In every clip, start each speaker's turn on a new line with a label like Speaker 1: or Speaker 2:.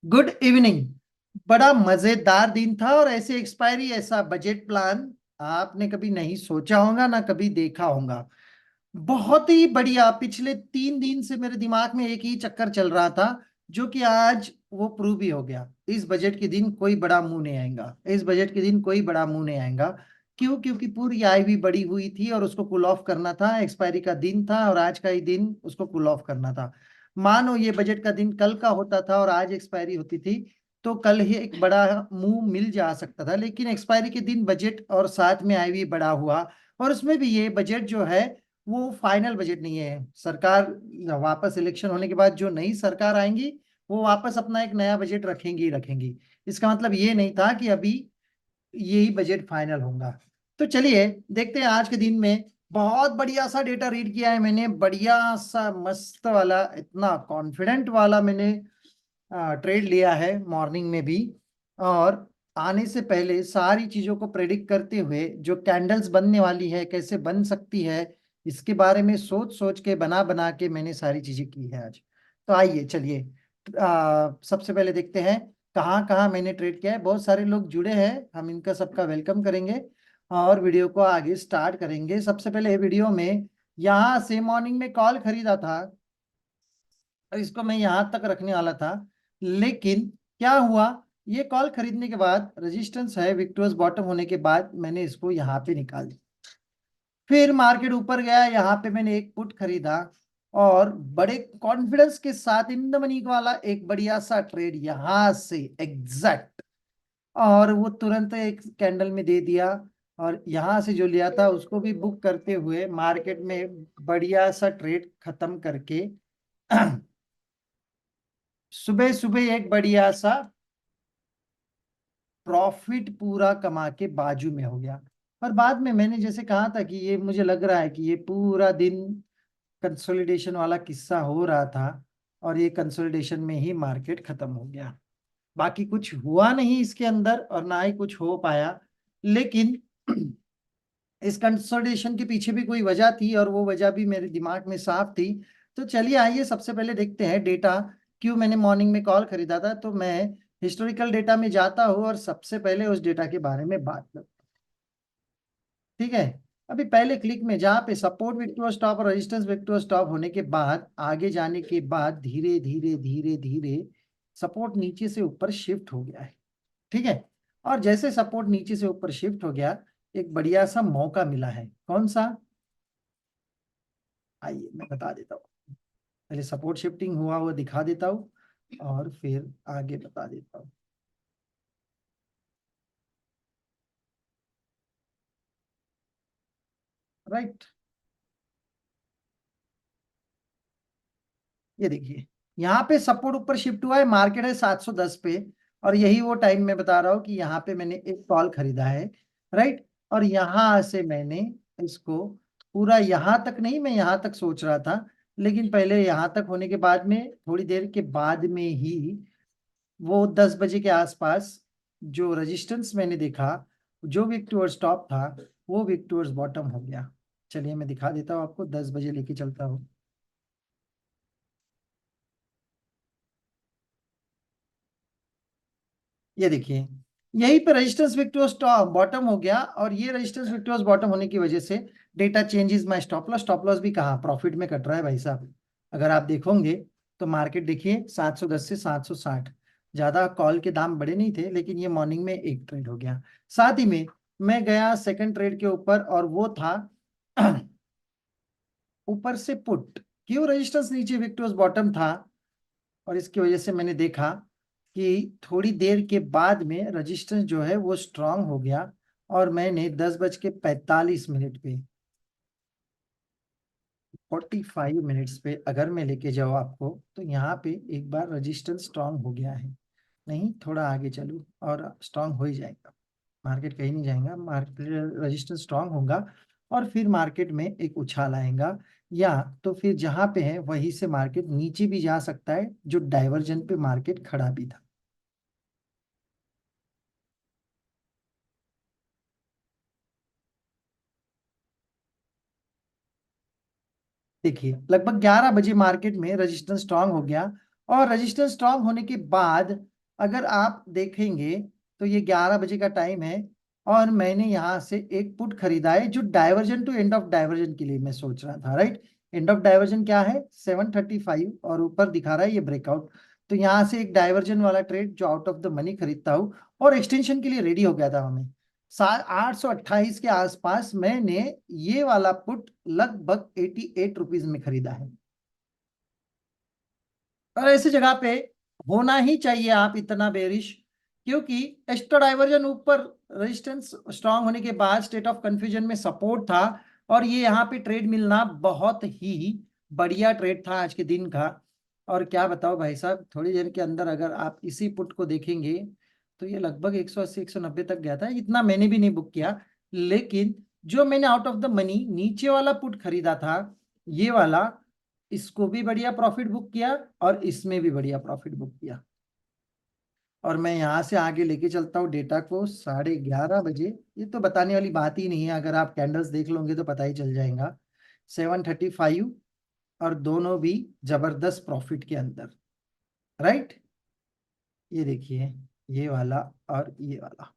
Speaker 1: Good evening. बड़ा मजेदार दिन था और ऐसे एक्सपायरी ऐसा बजट प्लान आपने कभी नहीं सोचा होगा ना कभी देखा होगा। बहुत ही बढ़िया। पिछले 3 दिन से मेरे दिमाग में एक ही चक्कर चल रहा था, जो कि आज वो प्रूव भी हो गया। इस बजट के दिन कोई बड़ा मुंह नहीं आएगा, इस बजट के दिन कोई बड़ा मुंह नहीं आएगा। क्यों? क्योंकि पूरी आय भी बड़ी हुई थी और उसको कूल ऑफ करना था। एक्सपायरी का दिन था और आज का ही दिन उसको कूल ऑफ करना था। मानो ये बजट का दिन कल का होता था और आज एक्सपायरी होती थी, तो कल ही एक बड़ा मुंह मिल जा सकता था। लेकिन एक्सपायरी के दिन बजट और साथ में आय भी बड़ा हुआ। और उसमें भी ये बजट जो है वो फाइनल बजट नहीं है। सरकार वापस इलेक्शन होने के बाद जो नई सरकार आएंगी वो वापस अपना एक नया बजट रखेंगी ही रखेंगी। इसका मतलब ये नहीं था कि अभी यही बजट फाइनल होगा। तो चलिए देखते हैं आज के दिन में। बहुत बढ़िया सा डेटा रीड किया है मैंने, बढ़िया सा मस्त वाला, इतना कॉन्फिडेंट वाला मैंने ट्रेड लिया है मॉर्निंग में भी। और आने से पहले सारी चीजों को प्रेडिक्ट करते हुए जो कैंडल्स बनने वाली है, कैसे बन सकती है, इसके बारे में सोच सोच के बना बना के मैंने सारी चीजें की है आज। तो आइए चलिए, सबसे पहले देखते हैं कहाँ कहाँ मैंने ट्रेड किया है। बहुत सारे लोग जुड़े हैं, हम इनका सबका वेलकम करेंगे और वीडियो को आगे स्टार्ट करेंगे। सबसे पहले वीडियो में यहाँ से मॉर्निंग में कॉल खरीदा था और इसको मैं यहां तक रखने वाला था। लेकिन क्या हुआ, ये कॉल खरीदने के बाद रेजिस्टेंस है, विक्टोरियस बॉटम होने के बाद मैंने इसको यहाँ पे निकाल दिया। फिर मार्केट ऊपर गया, यहाँ पे मैंने एक पुट खरीदा और बड़े कॉन्फिडेंस के साथ इन द मनी वाला एक बढ़िया सा ट्रेड यहाँ से एग्जैक्ट, और वो तुरंत एक कैंडल में दे दिया। और यहाँ से जो लिया था उसको भी बुक करते हुए मार्केट में बढ़िया सा ट्रेड खत्म करके सुबह सुबह एक बढ़िया सा प्रॉफिट पूरा कमा के बाजू में हो गया। और बाद में मैंने जैसे कहा था कि ये मुझे लग रहा है कि ये पूरा दिन कंसोलिडेशन वाला किस्सा हो रहा था और ये कंसोलिडेशन में ही मार्केट खत्म हो गया। बाकी कुछ हुआ नहीं इसके अंदर और ना ही कुछ हो पाया। लेकिन इस कंसोलिडेशन के पीछे भी कोई वजह थी और वो वजह भी मेरे दिमाग में साफ थी। तो चलिए आइए सबसे पहले देखते हैं डेटा। क्यों मैंने मॉर्निंग में कॉल खरीदा था, तो मैं हिस्टोरिकल डेटा में जाता हूँ और सबसे पहले उस डेटा के बारे में बात करता हूँ। ठीक है। अभी पहले क्लिक में जहाँ पे सपोर्ट विक्टोरिया स्टॉप और रेजिस्टेंस विक्टोरिया स्टॉप होने के बाद आगे जाने के बाद धीरे धीरे धीरे धीरे सपोर्ट नीचे से ऊपर शिफ्ट हो गया है। ठीक है। और जैसे सपोर्ट नीचे से ऊपर शिफ्ट हो गया, एक बढ़िया सा मौका मिला है। कौन सा? आइए मैं बता देता हूँ। पहले सपोर्ट शिफ्टिंग हुआ हुआ दिखा देता हूँ और फिर आगे बता देता हूँ। राइट। ये देखिए, यहाँ पे सपोर्ट ऊपर शिफ्ट हुआ है, मार्केट है 710 पे। और यही वो टाइम मैं बता रहा हूँ कि यहाँ पे मैंने एक कॉल खरीदा है। राइट। और यहाँ से मैंने इसको पूरा, यहाँ तक नहीं, मैं यहाँ तक सोच रहा था, लेकिन पहले यहाँ तक होने के बाद में थोड़ी देर के बाद में ही वो 10 बजे के आसपास जो रेजिस्टेंस मैंने देखा, जो विक टुवर्ड्स टॉप था, वो विक टुवर्ड्स बॉटम हो गया। चलिए मैं दिखा देता हूँ आपको, 10 बजे लेके चलता हूँ। ये देखिए, यहीं पे resistance weak towards top bottom हो गया और ये रेजिस्टेंस विक टुवर्ड्स बॉटम होने की वजह से data changes my stop loss. Stop loss भी कहाँ, प्रॉफिट में कट रहा है भाई साहब। अगर आप देखोगे तो मार्केट देखिए 710 से 760, ज्यादा कॉल के दाम बड़े नहीं थे, लेकिन ये मॉर्निंग में एक ट्रेड हो गया। साथ ही में मैं गया सेकंड ट्रेड के ऊपर और वो था ऊपर से पुट। क्यों? रेजिस्टेंस नीचे विक्टोर्स बॉटम था और इसकी वजह से मैंने देखा कि थोड़ी देर के बाद में रेजिस्टेंस जो है वो स्ट्रांग हो गया। और मैंने 10 बज के 45 मिनट पे, 45 मिनट्स पे अगर मैं लेके जाऊँ आपको, तो यहाँ पे एक बार रेजिस्टेंस स्ट्रांग हो गया है। नहीं, थोड़ा आगे चलूँ और स्ट्रांग हो ही जाएगा। मार्केट कहीं नहीं जाएगा, मार्केट रेजिस्टेंस स्ट्रांग होगा और फिर मार्केट में एक उछाल आएगा। या तो फिर जहां पे है वहीं से मार्केट नीचे भी जा सकता है, जो डाइवर्जन पे मार्केट खड़ा भी था। देखिए लगभग 11 बजे मार्केट में रेजिस्टेंस स्ट्रांग हो गया और रेजिस्टेंस स्ट्रांग होने के बाद अगर आप देखेंगे तो ये 11 बजे का टाइम है और मैंने यहाँ से एक पुट खरीदा है जो diversion to end of diversion के लिए मैं सोच रहा था, राइट। एंड ऑफ डाइवर्जन क्या है, 735 और ऊपर दिखा रहा है ये ब्रेकआउट। तो यहाँ से एक डाइवर्जन वाला ट्रेड जो आउट ऑफ द मनी खरीदता हूँ और एक्सटेंशन के लिए रेडी हो गया था हमें 828 के आसपास मैंने ये वाला पुट लगभग 88 रुपीज में खरीदा है। और ऐसी जगह पे होना ही चाहिए आप इतना बेरिश, क्योंकि एक्स्ट्रा डाइवर्जन ऊपर रेजिस्टेंस स्ट्रांग होने के बाद स्टेट ऑफ कंफ्यूजन में सपोर्ट था और ये यहाँ पे ट्रेड मिलना बहुत ही बढ़िया ट्रेड था आज के दिन का। और क्या बताओ भाई साहब, थोड़ी देर के अंदर अगर आप इसी पुट को देखेंगे तो ये लगभग 180 190 तक गया था। इतना मैंने भी नहीं बुक किया, लेकिन जो मैंने आउट ऑफ द मनी नीचे वाला पुट खरीदा था ये वाला, इसको भी बढ़िया प्रॉफिट बुक किया और इसमें भी बढ़िया प्रॉफिट बुक किया। और मैं यहाँ से आगे लेके चलता हूँ डेटा को 11:30 बजे। ये तो बताने वाली बात ही नहीं है, अगर आप कैंडल्स देख लोगे तो पता ही चल जाएगा। 735 और दोनों भी जबरदस्त प्रॉफिट के अंदर, राइट। ये देखिए, ये वाला और ये वाला,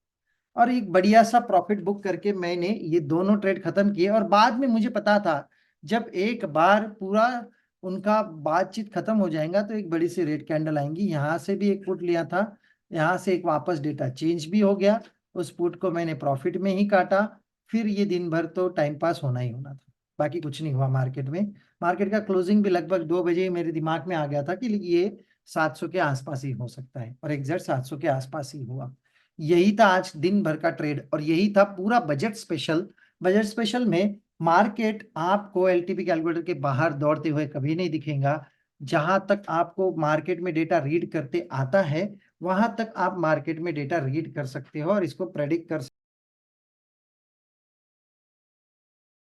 Speaker 1: और एक बढ़िया सा प्रॉफिट बुक करके मैंने ये दोनों ट्रेड खत्म किए। और बाद में मुझे पता था जब एक बार पूरा उनका बातचीत खत्म हो जाएगा तो एक बड़ी सी रेड कैंडल आएंगी। यहाँ से भी एक पुट लिया था, यहाँ से एक वापस डेटा चेंज भी हो गया, उस पुट को मैंने प्रॉफिट में ही काटा। फिर ये दिन भर तो टाइम पास होना ही होना था, बाकी कुछ नहीं हुआ मार्केट में। मार्केट का क्लोजिंग भी लगभग 2 बजे ही मेरे दिमाग में आ गया था कि ये 700 के आसपास ही हो सकता है, और एग्जैक्ट 700 के आसपास ही हुआ। यही था आज दिन भर का ट्रेड और यही था पूरा बजट स्पेशल। बजट स्पेशल में मार्केट आपको एलटीपी कैलकुलेटर के बाहर दौड़ते हुए कभी नहीं दिखेगा। जहां तक आपको मार्केट में डेटा रीड करते आता है वहां तक आप मार्केट में डेटा रीड कर सकते हो और इसको प्रेडिक्ट कर सकते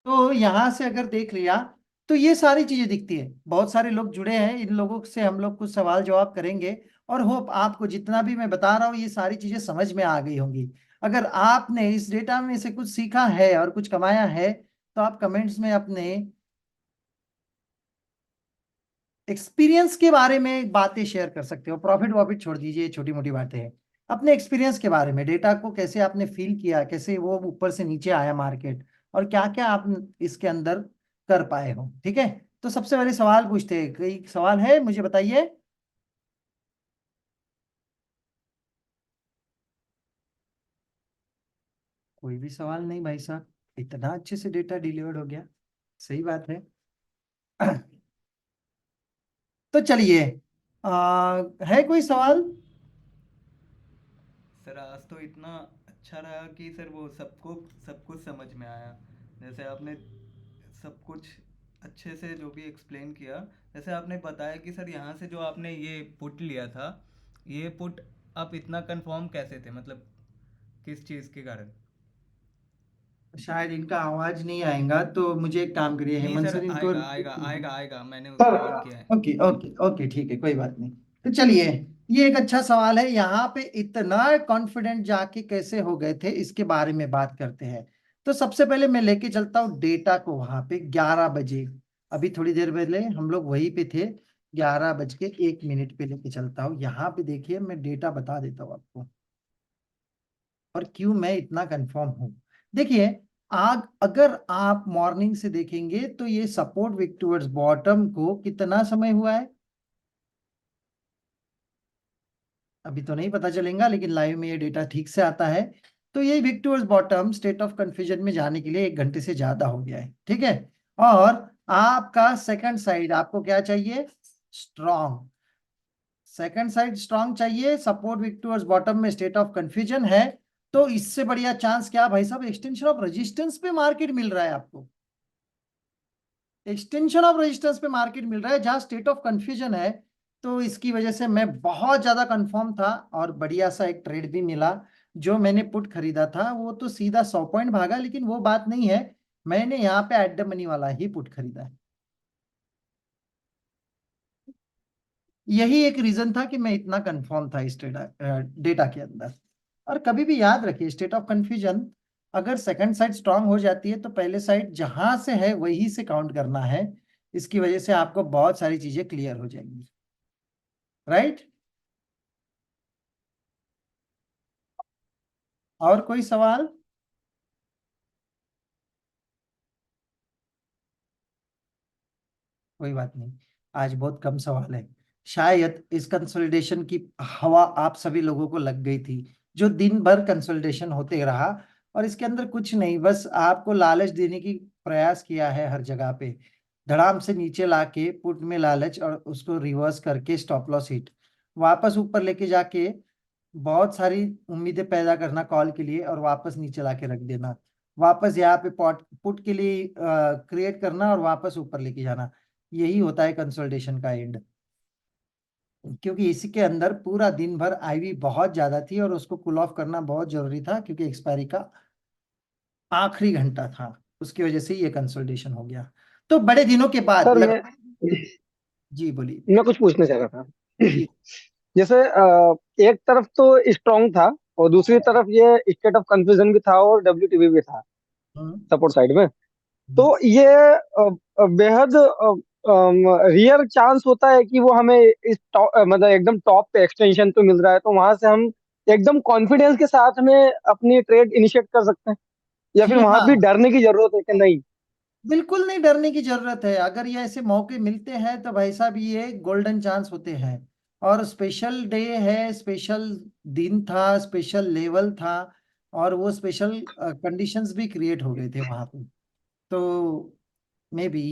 Speaker 1: हो। तो यहां से अगर देख लिया तो ये सारी चीजें दिखती है। बहुत सारे लोग जुड़े हैं, इन लोगों से हम लोग कुछ सवाल जवाब करेंगे और होप आपको जितना भी मैं बता रहा हूँ ये सारी चीजें समझ में आ गई होंगी। अगर आपने इस डेटा में से कुछ सीखा है और कुछ कमाया है तो आप कमेंट्स में अपने एक्सपीरियंस के बारे में बातें शेयर कर सकते हो। प्रॉफिट वॉफिट छोड़ दीजिए, छोटी मोटी बातें हैं। अपने एक्सपीरियंस के बारे में, डेटा को कैसे आपने फील किया, कैसे वो ऊपर से नीचे आया मार्केट, और क्या क्या आप इसके अंदर कर पाए हो। ठीक है, तो सबसे पहले सवाल पूछते हैं। कोई सवाल है मुझे बताइए। कोई भी सवाल नहीं भाई साहब, इतना अच्छे से डेटा डिलीवर्ड हो गया। सही बात है। तो चलिए, है कोई सवाल।
Speaker 2: सर आज तो इतना अच्छा रहा कि सर वो सबको सब कुछ समझ में आया। जैसे आपने सब कुछ अच्छे से जो भी एक्सप्लेन किया। जैसे आपने बताया कि सर यहाँ से जो आपने ये पुट लिया था, ये पुट आप इतना कंफर्म कैसे थे, मतलब किस चीज़ के कारण?
Speaker 1: शायद इनका आवाज नहीं आएगा तो मुझे एक काम करिए
Speaker 2: नहीं
Speaker 1: हेमंत
Speaker 2: सर,
Speaker 1: सर, इनको
Speaker 2: आएगा
Speaker 1: रिपीट
Speaker 2: आएगा
Speaker 1: कीजिए।
Speaker 2: आएगा आएगा, मैंने
Speaker 1: सर,
Speaker 2: उसको ऑन किया है।
Speaker 1: ओके ओके ओके, ठीक है, कोई बात नहीं। तो चलिए, ये एक अच्छा सवाल है। यहाँ पे इतना कॉन्फिडेंट जाके कैसे हो गए थे इसके बारे में बात करते हैं। तो सबसे पहले मैं लेके चलता हूँ डेटा को वहां पे 11 बजे। अभी थोड़ी देर पहले हम लोग वहीं पे थे, 11 बज के 1 मिनट पे लेके चलता हूँ। यहाँ पे देखिए मैं डेटा बता देता हूँ आपको और क्यों मैं इतना कंफर्म हूं। देखिए, आग अगर आप मॉर्निंग से देखेंगे तो ये सपोर्ट विक टुवर्ड्स बॉटम को कितना समय हुआ है अभी तो नहीं पता चलेगा, लेकिन लाइव में ये डेटा ठीक से आता है। तो ये weak towards bottom state of confusion में जाने के लिए 1 घंटे से ज्यादा हो गया है, ठीक है। और आपका सेकंड साइड आपको क्या चाहिए, स्ट्रॉन्ग। सेकंड साइड स्ट्रांग चाहिए, सपोर्ट विक टुवर्ड्स बॉटम में स्टेट ऑफ कंफ्यूजन है। तो इससे बढ़िया चांस क्या भाई साहब, एक्सटेंशन ऑफ रेजिस्टेंस पे मार्केट मिल रहा है आपको। एक्सटेंशन ऑफ रेजिस्टेंस पे मार्केट मिल रहा है जहां स्टेट ऑफ कंफ्यूजन है। तो इसकी वजह से मैं बहुत ज्यादा कंफर्म था और बढ़िया सा एक ट्रेड भी मिला। जो मैंने पुट खरीदा था वो तो सीधा 100 पॉइंट भागा, लेकिन वो बात नहीं है। मैंने यहाँ पे एट द मनी वाला ही पुट खरीदा है। यही एक रीजन था कि मैं इतना कंफर्म था इस डेटा के अंदर। और कभी भी याद रखिए, स्टेट ऑफ कंफ्यूजन अगर सेकंड साइड स्ट्रांग हो जाती है तो पहले साइड जहां से है वही से काउंट करना है। इसकी वजह से आपको बहुत सारी चीजें क्लियर हो जाएंगी, राइट। और कोई सवाल? कोई बात नहीं, आज बहुत कम सवाल है। शायद इस कंसोलिडेशन की हवा आप सभी लोगों को लग गई थी, जो दिन भर कंसोलिडेशन होते रहा। और इसके अंदर कुछ नहीं, बस आपको लालच देने की प्रयास किया है हर जगह पे। धड़ाम से नीचे लाके पुट में लालच, और उसको रिवर्स करके स्टॉप लॉस हिट, वापस ऊपर लेके जाके बहुत सारी उम्मीदें पैदा करना कॉल के लिए, और वापस नीचे लाके रख देना। वापस यहाँ पे पॉट पुट के लिए क्रिएट करना, और वापस ऊपर लेके जाना। यही होता है कंसोलिडेशन का एंड। क्योंकि इसी के अंदर पूरा दिन भर आईवी बहुत ज्यादा थी, और उसको कूल ऑफ करना बहुत जरूरी था, क्योंकि एक्सपायरी का आखिरी घंटा था। उसकी वजह से ये कंसोलिडेशन हो गया। तो बड़े दिनों के बाद
Speaker 3: सर
Speaker 1: लग। जी बोलिए।
Speaker 3: मैं कुछ पूछना चाह रहा था।
Speaker 1: जी।
Speaker 3: जैसे एक तरफ तो स्ट्रांग था और दूसरी तरफ ये स्टेट ऑफ कंफ्यूजन भी था और WTB भी था
Speaker 1: हम्म।
Speaker 3: सपोर्ट साइड में।
Speaker 1: हम्म।
Speaker 3: तो ये बेहद रियर चांस होता है कि वो हमें इस मतलब एकदम टॉप पे एक्सटेंशन पे मिल रहा है तो वहां से हम एकदम कॉन्फिडेंस के साथ में अपनी ट्रेड इनिशिएट कर सकते हैं, या फिर वहां भी
Speaker 1: हाँ,
Speaker 3: डरने की जरूरत है कि नहीं?
Speaker 1: बिल्कुल नहीं डरने की जरूरत है। अगर ये ऐसे मौके मिलते हैं तो भाई साहब ये गोल्डन चांस होते हैं। और स्पेशल डे है, स्पेशल दिन था, स्पेशल लेवल था, और वो स्पेशल कंडीशंस भी क्रिएट हो गए थे वहां पे। तो मे बी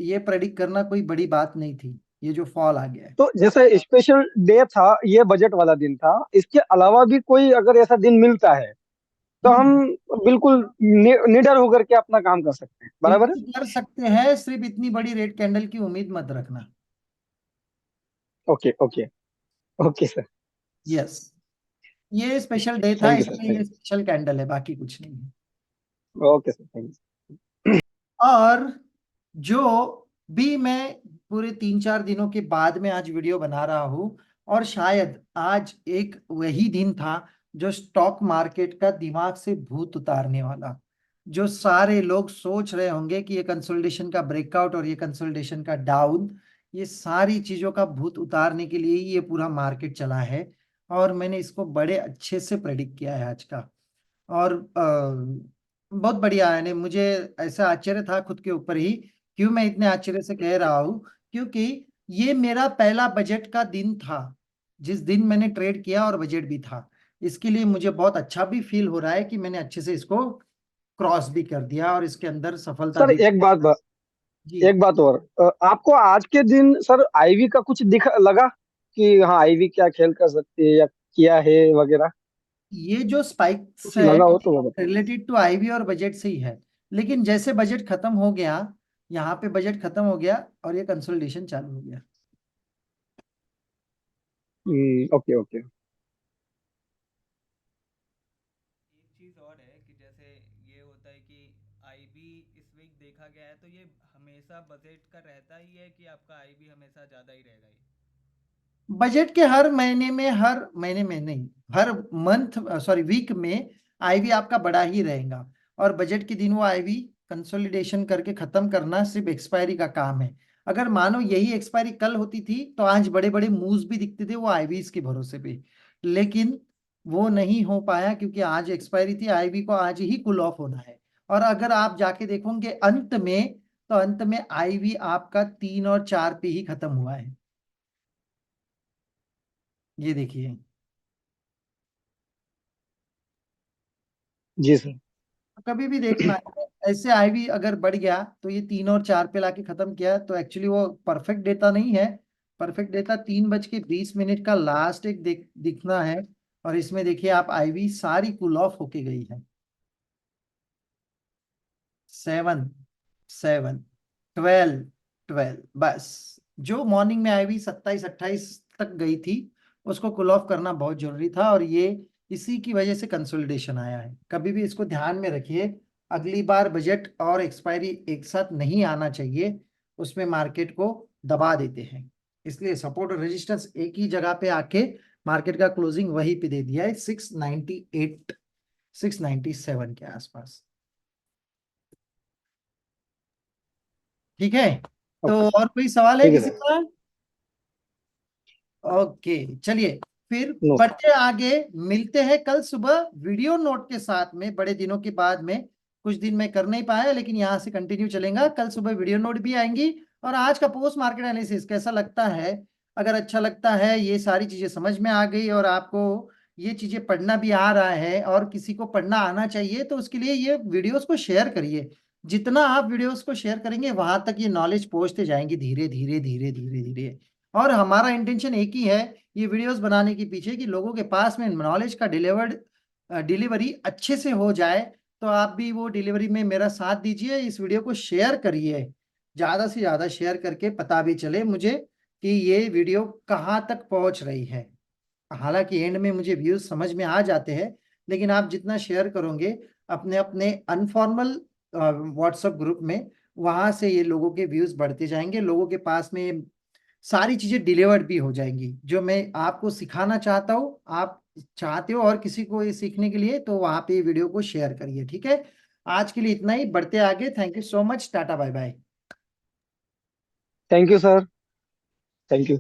Speaker 1: ये प्रेडिक्ट करना कोई बड़ी बात नहीं थी, ये जो फॉल आ गया है।
Speaker 3: तो जैसे स्पेशल डे था, ये बजट वाला दिन था, इसके अलावा भी कोई अगर ऐसा दिन मिलता है तो हम
Speaker 1: हम्म।
Speaker 3: बिल्कुल निडर होकर के अपना काम कर सकते हैं, बराबर है?
Speaker 1: बिल्कुल कर सकते हैं, सिर्फ इतनी बड़ी रेड कैंडल की उम्मीद मत रखना।
Speaker 3: Okay okay. Okay sir.
Speaker 1: Yes, ये स्पेशल डे था,
Speaker 3: थैंक यू सर,
Speaker 1: इसलिए
Speaker 3: थैंक
Speaker 1: ये स्पेशल कैंडल है, बाकी कुछ नहीं है।
Speaker 3: You. Okay sir, thank you.
Speaker 1: और जो भी मैं पूरे 3-4 दिनों के बाद में आज वीडियो बना रहा हूँ, और शायद आज एक वही दिन था जो स्टॉक मार्केट का दिमाग से भूत उतारने वाला। जो सारे लोग सोच रहे होंगे कि ये कंसोलिडेशन का ब्रेकआउट और ये कंसोलिडेशन का डाउन, ये सारी चीजों का भूत उतारने के लिए ही ये पूरा मार्केट चला है। और मैंने इसको बड़े अच्छे से प्रेडिक्ट किया है आज का। और बहुत बढ़िया है। ने मुझे ऐसा आश्चर्य था खुद के ऊपर ही, क्यों मैं इतने आश्चर्य से कह रहा हूँ, क्योंकि ये मेरा पहला बजट का दिन था, जिस दिन मैंने ट्रेड किया और बजट भी था। इसके लिए मुझे बहुत अच्छा भी फील हो रहा है कि मैंने अच्छे से इसको क्रॉस भी कर दिया, और इसके अंदर सफलता
Speaker 3: सर
Speaker 1: भी। जी।
Speaker 3: एक बात और, आपको आज के दिन सर आईवी का कुछ दिख लगा कि हाँ आईवी क्या खेल कर सकती है या किया है वगैरह?
Speaker 1: ये जो स्पाइक्स
Speaker 3: कुछ
Speaker 1: है
Speaker 3: लगा हो तो वो बताओ।
Speaker 1: रिलेटेड टू आईवी और बजट से ही है। लेकिन जैसे बजट खत्म हो गया, यहाँ पे बजट खत्म हो गया और ये कंसोलिडेशन चालू हो गया।
Speaker 3: Okay okay.
Speaker 2: एक चीज़ और है कि जैसे ये होता है कि आईबी इस वीक देखा गया है तो ये हमेशा बजट का रहता ही है कि आपका आईबी हमेशा ज़्यादा ही रहेगा ही।
Speaker 1: बजट के हर महीने में नहीं, हर मंथ, सॉरी वीक में आईवी आपका बड़ा ही रहेगा। और बजट के दिन वो आईवी कंसोलिडेशन करके खत्म करना सिर्फ एक्सपायरी का काम है। अगर मानो यही एक्सपायरी कल होती थी तो आज बड़े बड़े मूव्स भी दिखते थे वो आईवीज के भरोसे पे। लेकिन वो नहीं हो पाया, क्योंकि आज एक्सपायरी थी, आईवी को आज ही कूल ऑफ होना है। और अगर आप जाके देखोगे अंत में, तो अंत में आईवी आपका 3 और 4 पे ही खत्म हुआ है। ये देखिए।
Speaker 3: जी सर।
Speaker 1: कभी भी देखना है, ऐसे आईवी अगर बढ़ गया तो ये 3 और 4 पे लाके खत्म किया, तो एक्चुअली वो परफेक्ट डेटा नहीं है। परफेक्ट डेटा 3:20 का लास्ट एक दिखना है। और इसमें देखिए आप, आईवी सारी कूल ऑफ होके गई है। 7, 7, 12, 12, बस। जो मॉर्निंग में आईवी 27-28 तक गई थी, उसको कूल ऑफ करना बहुत जरूरी था, और ये इसी की वजह से कंसोलिडेशन आया है। कभी भी इसको ध्यान में रखिए, अगली बार बजट और एक्सपायरी एक साथ नहीं आना चाहिए, उसमें मार्केट को दबा देते हैं। इसलिए सपोर्ट और रेजिस्टेंस एक ही जगह पे आके मार्केट का क्लोजिंग वहीं पे दे दिया है, 698, 697 के आसपास। ठीक है। तो
Speaker 3: ओके।
Speaker 1: और कोई सवाल है
Speaker 3: ठीक है
Speaker 1: किसी
Speaker 3: सर।
Speaker 1: का? ओके, चलिए। फिर
Speaker 3: नो।
Speaker 1: बढ़ते आगे, मिलते हैं कल सुबह वीडियो नोट के साथ में, बड़े दिनों के बाद में। कुछ दिन मैं कर नहीं पाया, लेकिन यहाँ से कंटिन्यू चलेगा, कल सुबह वीडियो नोट भी आएंगी। और आज का पोस्ट मार्केट एनालिसिस कैसा लगता है? अगर अच्छा लगता है, ये सारी चीजें समझ में आ गई और आपको ये चीजें पढ़ना भी आ रहा है और किसी को पढ़ना आना चाहिए, तो उसके लिए ये वीडियोस को शेयर करिए। जितना आप वीडियोस को शेयर करेंगे वहां तक ये नॉलेज पहुंचते जाएंगी, धीरे धीरे धीरे धीरे धीरे। और हमारा इंटेंशन एक ही है ये वीडियोस बनाने के पीछे, कि लोगों के पास में नॉलेज का डिलीवरी अच्छे से हो जाए। तो आप भी वो डिलीवरी में मेरा साथ दीजिए, इस वीडियो को शेयर करिए, ज्यादा से ज्यादा शेयर करके पता भी चले मुझे कि ये वीडियो कहाँ तक पहुंच रही है। हालांकि एंड में मुझे व्यूज समझ में आ जाते हैं, लेकिन आप जितना शेयर करोगे अपने अपने अनफॉर्मल व्हाट्सएप ग्रुप में, वहां से ये लोगों के व्यूज बढ़ते जाएंगे, लोगों के पास में सारी चीजें डिलीवर्ड भी हो जाएंगी जो मैं आपको सिखाना चाहता हूँ। आप चाहते हो और किसी को ये सीखने के लिए, तो वहां पे वीडियो को शेयर करिए, ठीक है? आज के लिए इतना ही, बढ़ते आगे। Thank you so much, tata bye bye.
Speaker 3: Thank you sir. Thank you.